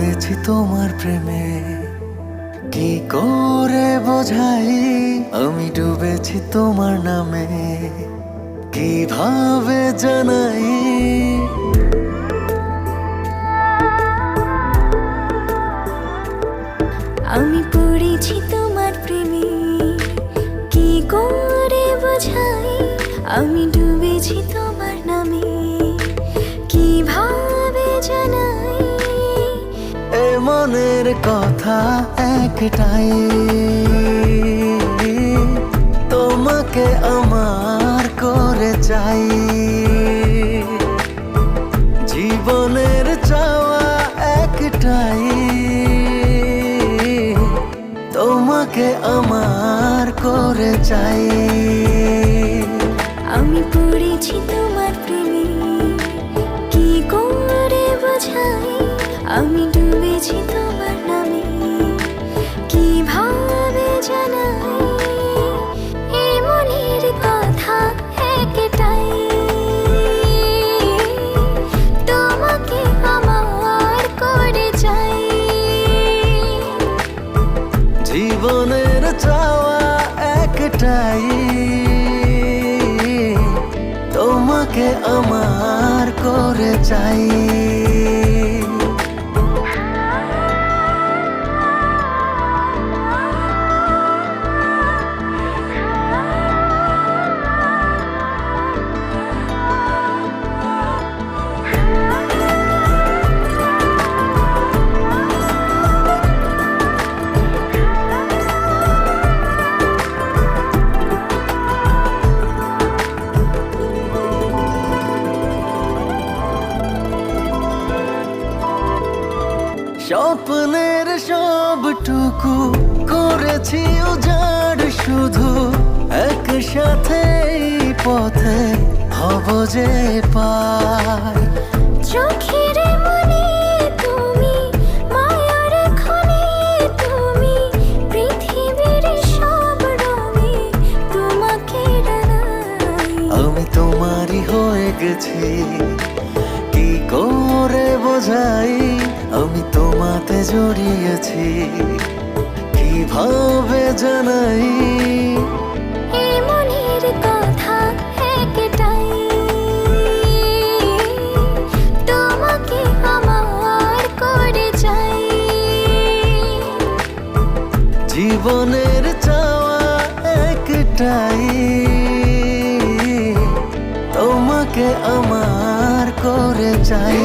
পড়েছি তোমার প্রেমে, কি করে বোঝাই আমি ডুবেছি তোমার নামে, কিভাবে জানাই। আমি পড়েছি তোমার প্রেমে, কি করে বোঝাই আমি ডুবেছি তোমার নামে, কিভাবে জানাই। এ মনের কথা একটাই, তোমাকে আমার করে চাই। জীবনের চাওয়া একটাই, তোমাকে আমার করে চাই। আমি পড়েছি তোমার প্রেমে, কি করে বোঝাই আমি ডুবেছি তোমার নামে, কিভাবে জানাই। এই মনের কথা একটাই, তোমাকে আমার করে চাই। জীবনের চাওয়া একটাই, তোমাকে আমার করে চাই। স্বপ্নের সবটুকু করেছি উজাড়, শুধু একসাথে পথে হব যে পাই। চোখের মনে তুমি, মায়ার খনি তুমি, পৃথিবীর সব রঙে তোমাকে ডানাই। আমি তোমারই হয়ে গেছি, কি করে বোঝাই আমি তোমাতে জড়িয়েছি, কিভাবে জানাই। এই মনের কথা একটাই, তোমাকে আমার করে চাই। জীবনের চাওয়া একটাই, তোমাকে আমার করে চাই।